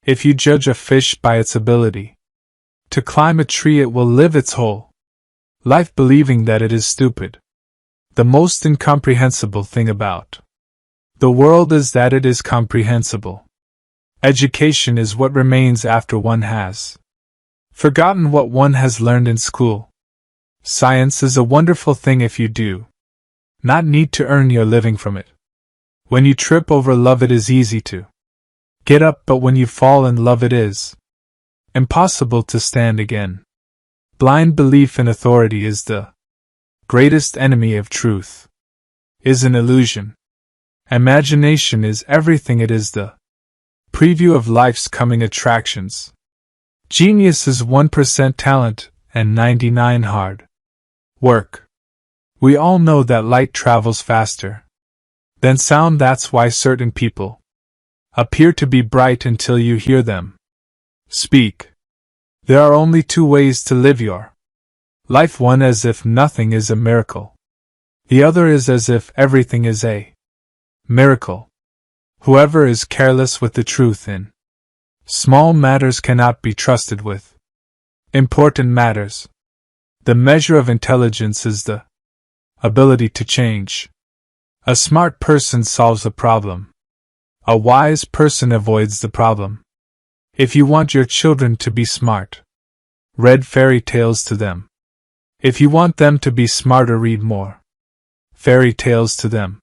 If you judge a fish by its ability to climb a tree, it will live its whole life believing that it is stupid. The most incomprehensible thing about the world is that it is comprehensible. Education is what remains after one has forgotten what one has learned in school. Science is a wonderful thing if you do not need to earn your living from it. When you trip over love, it is easy to get up, but when you fall in love, it is impossible to stand again. Blind belief in authority is the greatest enemy of truth, is an illusion. Imagination is everything, it is the preview of life's coming attractions. Genius is 1% talent and 99% hard work. We all know that light travels faster than sound, that's why certain people appear to be bright until you hear them speak. There are only two ways to live your life, one as if nothing is a miracle. The other is as if everything is a miracle. Whoever is careless with the truth in small matters cannot be trusted with important matters. The measure of intelligence is the ability to change. A smart person solves a problem. A wise person avoids the problem. If you want your children to be smart, read fairy tales to them. If you want them to be smarter, read more fairy tales to them.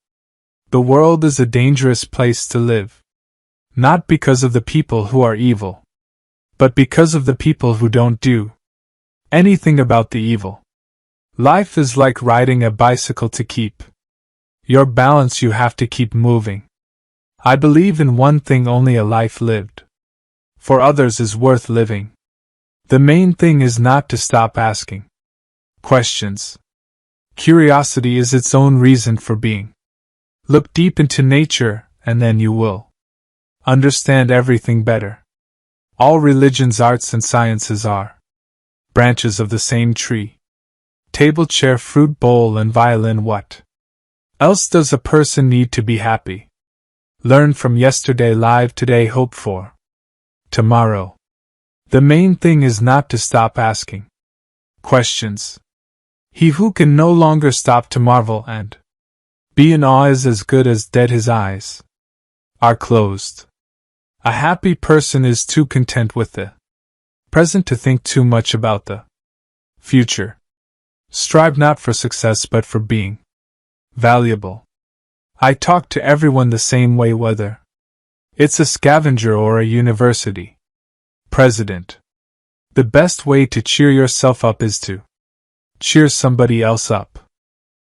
The world is a dangerous place to live, not because of the people who are evil, but because of the people who don't do anything about the evil. Life is like riding a bicycle. To keep your balance, you have to keep moving. I believe in one thing only: a life lived for others is worth living. The main thing is not to stop asking questions. Curiosity is its own reason for being. Look deep into nature, and then you will understand everything better. All religions, arts, and sciences are branches of the same tree. Table, chair, fruit bowl, and violin. What else does a person need to be happy? Learn from yesterday, live today, hope for tomorrow. The main thing is not to stop asking questions. He who can no longer stop to marvel and be in awe is as good as dead. His eyes are closed. A happy person is too content with the present to think too much about the future. Strive not for success but for being valuable. I talk to everyone the same way, whether it's a scavenger or a university president. The best way to cheer yourself up is to cheer somebody else up.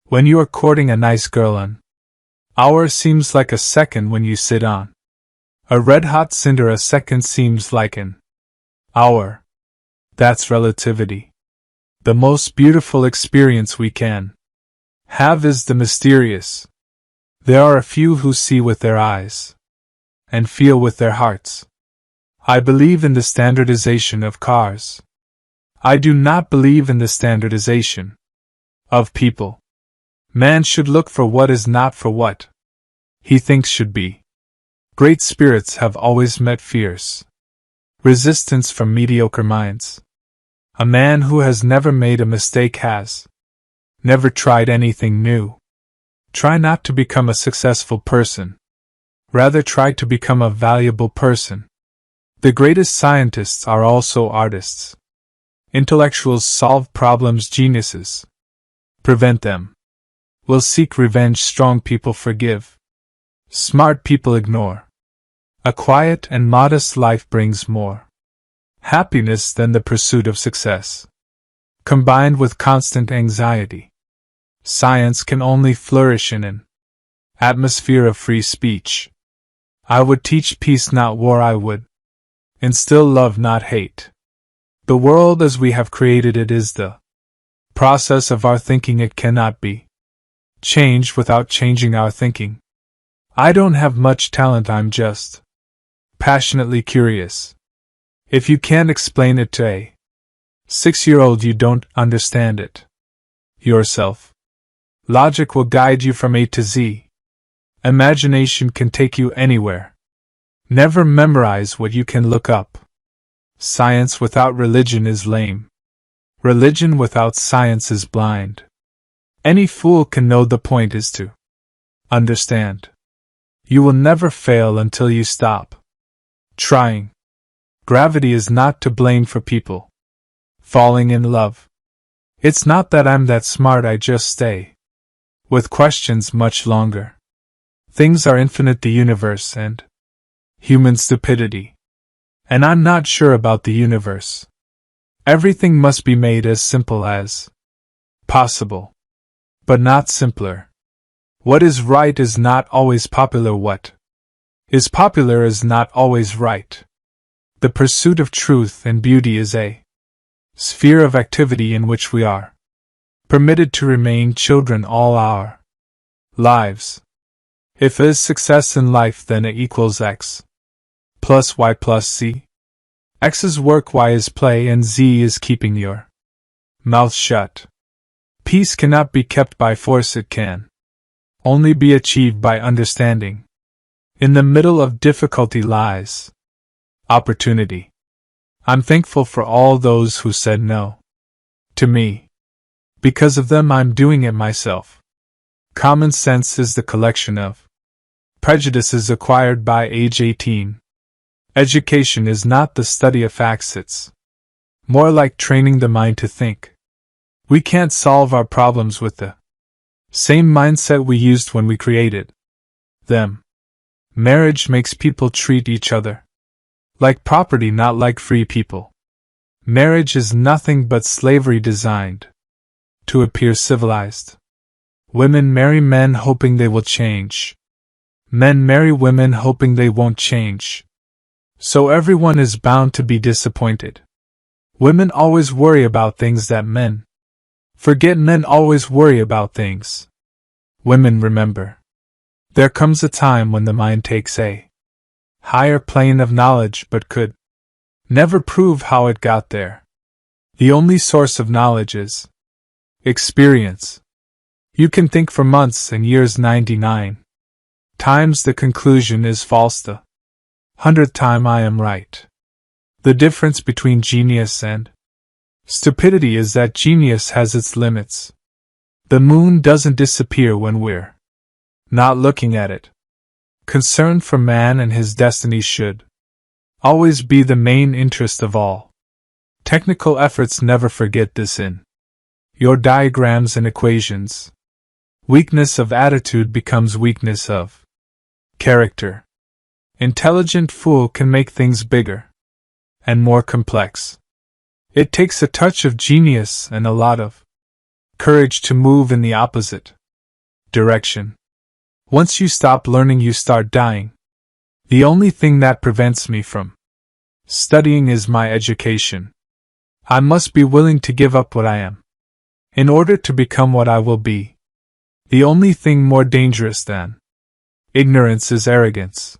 When you are courting a nice girl, an hour seems like a second. When you sit on a red-hot cinder, a second seems like an hour. That's relativity. The most beautiful experience we can have is the mysterious. There are a few who see with their eyes and feel with their hearts. I believe in the standardization of cars. I do not believe in the standardization of people. Man should look for what is not for what he thinks should be. Great spirits have always met fierce resistance from mediocre minds. A man who has never made a mistake has never tried anything new. Try not to become a successful person. Rather, try to become a valuable person. The greatest scientists are also artists. Intellectuals solve problems, geniuses prevent them. Will seek revenge, strong people forgive. Smart people ignore. A quiet and modest life brings more happiness than the pursuit of success. Combined with constant anxiety, science can only flourish in an atmosphere of free speech. I would teach peace, not war. I would instill love, not hate. The world as we have created it is the process of our thinking. It cannot be changed without changing our thinking. I don't have much talent, I'm just passionately curious. If you can't explain it to a 6-year-old, you don't understand it yourself. Logic will guide you from A to Z. Imagination can take you anywhere. Never memorize what you can look up. Science without religion is lame. Religion without science is blind. Any fool can know the point is to understand. You will never fail until you stop trying. Gravity is not to blame for people falling in love. It's not that I'm that smart, I just stay with questions much longer. Things are infinite, the universe and human stupidity. And I'm not sure about the universe. Everything must be made as simple as possible, but not simpler. What is right is not always popular. What is popular is not always right. The pursuit of truth and beauty is a sphere of activity in which we are permitted to remain children all our lives. If is success in life, then A equals X plus Y plus Z. X is work, Y is play, and Z is keeping your mouth shut. Peace cannot be kept by force, it can only be achieved by understanding. In the middle of difficulty lies opportunity. I'm thankful for all those who said no to me. Because of them, I'm doing it myself. Common sense is the collection of prejudices acquired by age 18. Education is not the study of facts, it's more like training the mind to think. We can't solve our problems with the same mindset we used when we created them. Marriage makes people treat each other like property, not like free people. Marriage is nothing but slavery designed to appear civilized. Women marry men hoping they will change. Men marry women hoping they won't change. So everyone is bound to be disappointed. Women always worry about things that men forget. Men always worry about things women remember. There comes a time when the mind takes a higher plane of knowledge but could never prove how it got there. The only source of knowledge is experience. You can think for months and years 99 times the conclusion is false, the 100th time I am right. The difference between genius and stupidity is that genius has its limits. The moon doesn't disappear when we're not looking at it. Concern for man and his destiny should always be the main interest of all. Technical efforts never forget this in your diagrams and equations. Weakness of attitude becomes weakness of character. Intelligent fool can make things bigger and more complex. It takes a touch of genius and a lot of courage to move in the opposite direction. Once you stop learning, you start dying. The only thing that prevents me from studying is my education. I must be willing to give up what I am in order to become what I will be. The only thing more dangerous than ignorance is arrogance.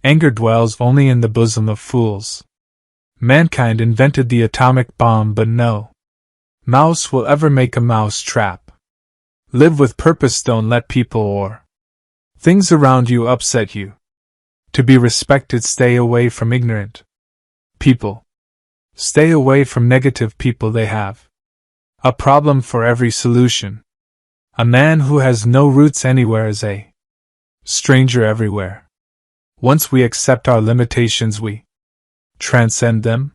Anger dwells only in the bosom of fools. Mankind invented the atomic bomb, but no mouse will ever make a mouse trap. Live with purpose, don't let people or things around you upset you. To be respected, stay away from ignorant people. Stay away from negative people, they have a problem for every solution. A man who has no roots anywhere is a stranger everywhere. Once we accept our limitations, we transcend them.